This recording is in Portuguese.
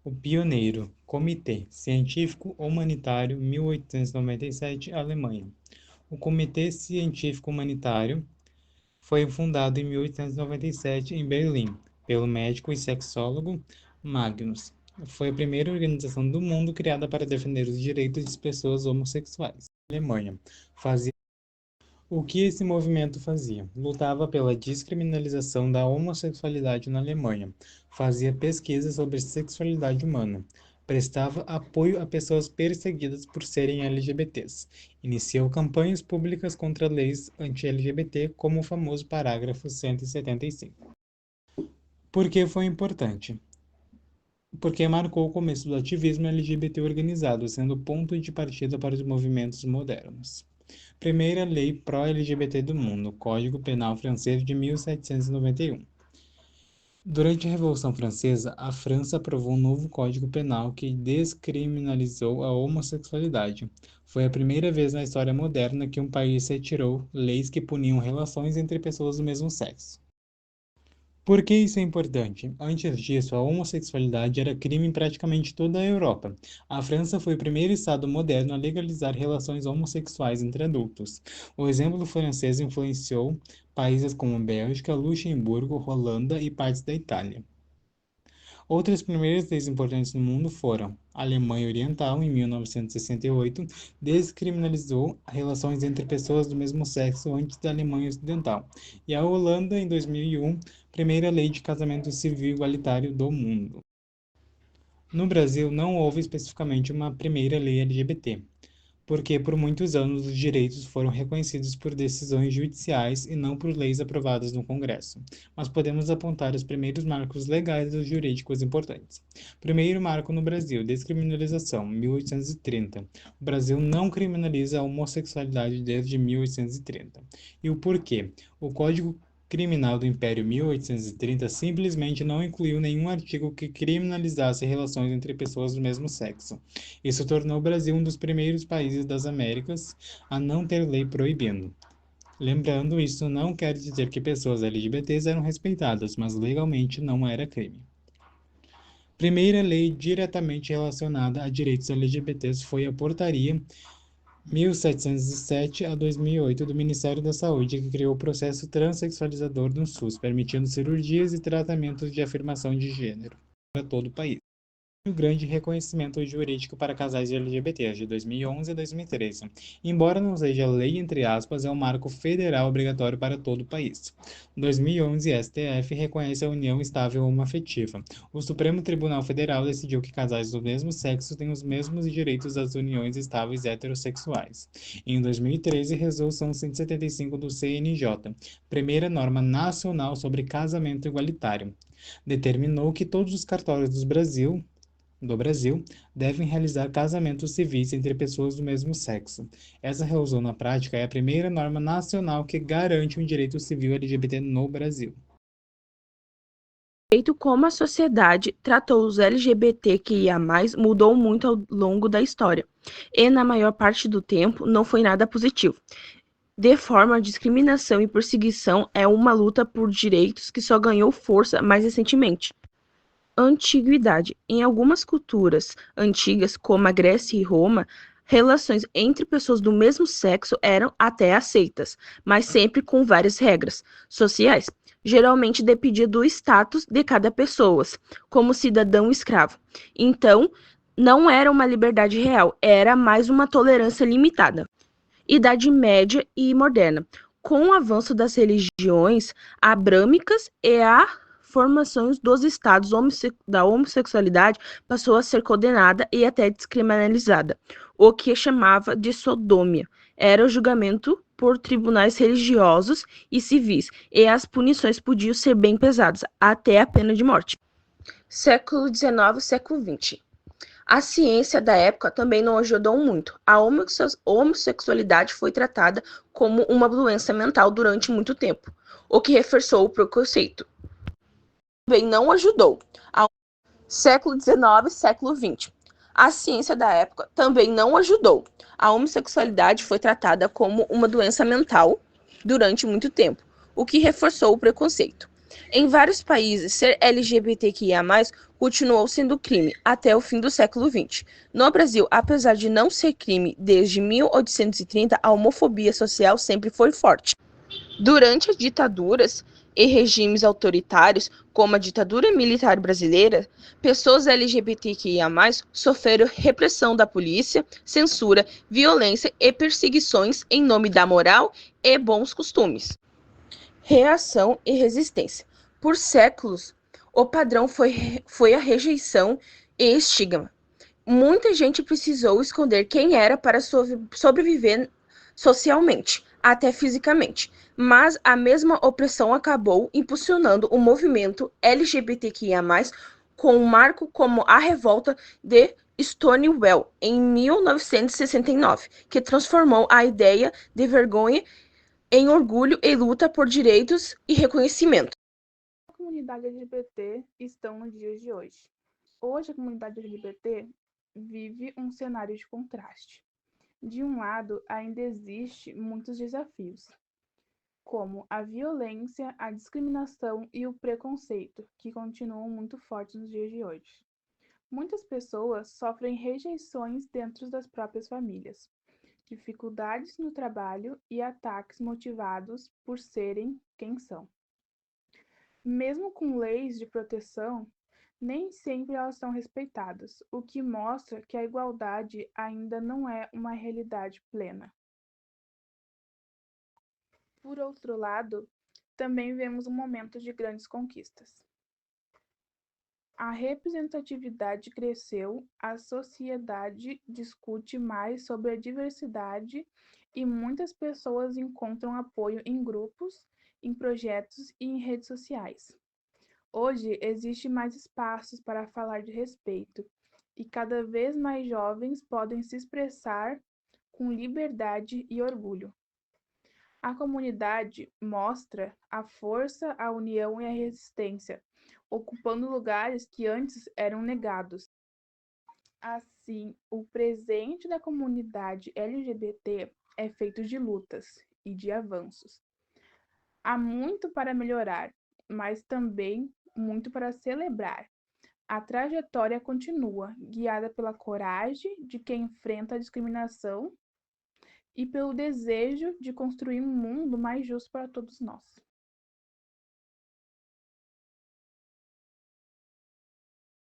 O pioneiro, Comitê Científico Humanitário 1897, Alemanha. O Comitê Científico Humanitário foi fundado em 1897 em Berlim pelo médico e sexólogo Magnus. Foi a primeira organização do mundo criada para defender os direitos de pessoas homossexuais. Alemanha fazia o que esse movimento fazia? Lutava pela descriminalização da homossexualidade na Alemanha, fazia pesquisas sobre sexualidade humana, prestava apoio a pessoas perseguidas por serem LGBTs, iniciou campanhas públicas contra leis anti-LGBT, como o famoso parágrafo 175. Por que foi importante? Porque marcou o começo do ativismo LGBT organizado, sendo ponto de partida para os movimentos modernos. Primeira lei pró-LGBT do mundo, Código Penal francês de 1791. Durante a Revolução Francesa, a França aprovou um novo Código Penal que descriminalizou a homossexualidade. Foi a primeira vez na história moderna que um país retirou leis que puniam relações entre pessoas do mesmo sexo. Por que isso é importante? Antes disso, a homossexualidade era crime em praticamente toda a Europa. A França foi o primeiro estado moderno a legalizar relações homossexuais entre adultos. O exemplo francês influenciou países como Bélgica, Luxemburgo, Holanda e partes da Itália. Outras primeiras leis importantes no mundo foram: a Alemanha Oriental, em 1968, descriminalizou relações entre pessoas do mesmo sexo antes da Alemanha Ocidental, e a Holanda, em 2001, primeira lei de casamento civil igualitário do mundo. No Brasil, não houve especificamente uma primeira lei LGBT, porque por muitos anos os direitos foram reconhecidos por decisões judiciais e não por leis aprovadas no Congresso. Mas podemos apontar os primeiros marcos legais e jurídicos importantes. Primeiro marco no Brasil, descriminalização, 1830. O Brasil não criminaliza a homossexualidade desde 1830. E o porquê? O Código Criminal do Império 1830 simplesmente não incluiu nenhum artigo que criminalizasse relações entre pessoas do mesmo sexo. Isso tornou o Brasil um dos primeiros países das Américas a não ter lei proibindo. Lembrando, isso não quer dizer que pessoas LGBTs eram respeitadas, mas legalmente não era crime. Primeira lei diretamente relacionada a direitos LGBTs foi a Portaria 1707 a 2008 do Ministério da Saúde, que criou o processo transexualizador no SUS, permitindo cirurgias e tratamentos de afirmação de gênero para todo o país. O grande reconhecimento jurídico para casais LGBTs de 2011 a 2013. Embora não seja lei entre aspas, é um marco federal obrigatório para todo o país. Em 2011, STF reconhece a união estável homoafetiva. O Supremo Tribunal Federal decidiu que casais do mesmo sexo têm os mesmos direitos das uniões estáveis heterossexuais. Em 2013, Resolução 175 do CNJ, primeira norma nacional sobre casamento igualitário, determinou que todos os cartórios do Brasil devem realizar casamentos civis entre pessoas do mesmo sexo. Essa resolução, na prática, é a primeira norma nacional que garante um direito civil LGBT no Brasil. O jeito como a sociedade tratou os LGBTQIA+, mudou muito ao longo da história, e na maior parte do tempo não foi nada positivo. De forma, a discriminação e perseguição é uma luta por direitos que só ganhou força mais recentemente. Antiguidade. Em algumas culturas antigas, como a Grécia e Roma, relações entre pessoas do mesmo sexo eram até aceitas, mas sempre com várias regras sociais. Geralmente dependia do status de cada pessoa, como cidadão escravo. Então, não era uma liberdade real, era mais uma tolerância limitada. Idade Média e Moderna. Com o avanço das religiões abrâmicas e a formação dos estados da homossexualidade passou a ser condenada e até descriminalizada, o que chamava de sodômia. Era o julgamento por tribunais religiosos e civis, e as punições podiam ser bem pesadas, até a pena de morte. Século XIX, século XX. A ciência da época também não ajudou muito. A homossexualidade foi tratada como uma doença mental durante muito tempo, o que reforçou o preconceito. Também não ajudou. Século XIX, século XX. A ciência da época também não ajudou. A homossexualidade foi tratada como uma doença mental durante muito tempo, o que reforçou o preconceito. Em vários países, ser LGBTQIA+, continuou sendo crime até o fim do século XX. No Brasil, apesar de não ser crime desde 1830, a homofobia social sempre foi forte. Durante as ditaduras e regimes autoritários, como a ditadura militar brasileira, pessoas LGBTQIA+, sofreram repressão da polícia, censura, violência e perseguições em nome da moral e bons costumes. Reação e resistência. Por séculos, o padrão foi a rejeição e estigma. Muita gente precisou esconder quem era para sobreviver socialmente, até fisicamente. Mas a mesma opressão acabou impulsionando o movimento LGBTQIA+, com um marco como a revolta de Stonewall, em 1969, que transformou a ideia de vergonha em orgulho e luta por direitos e reconhecimento. A comunidade LGBT estão nos dias de hoje. Hoje, a comunidade LGBT vive um cenário de contraste. De um lado, ainda existe muitos desafios, como a violência, a discriminação e o preconceito, que continuam muito fortes nos dias de hoje. Muitas pessoas sofrem rejeições dentro das próprias famílias, dificuldades no trabalho e ataques motivados por serem quem são. Mesmo com leis de proteção, nem sempre elas são respeitadas, o que mostra que a igualdade ainda não é uma realidade plena. Por outro lado, também vemos um momento de grandes conquistas. A representatividade cresceu, a sociedade discute mais sobre a diversidade e muitas pessoas encontram apoio em grupos, em projetos e em redes sociais. Hoje existe mais espaços para falar de respeito e cada vez mais jovens podem se expressar com liberdade e orgulho. A comunidade mostra a força, a união e a resistência, ocupando lugares que antes eram negados. Assim, o presente da comunidade LGBT é feito de lutas e de avanços. Há muito para melhorar, mas também muito para celebrar. A trajetória continua, guiada pela coragem de quem enfrenta a discriminação e pelo desejo de construir um mundo mais justo para todos nós.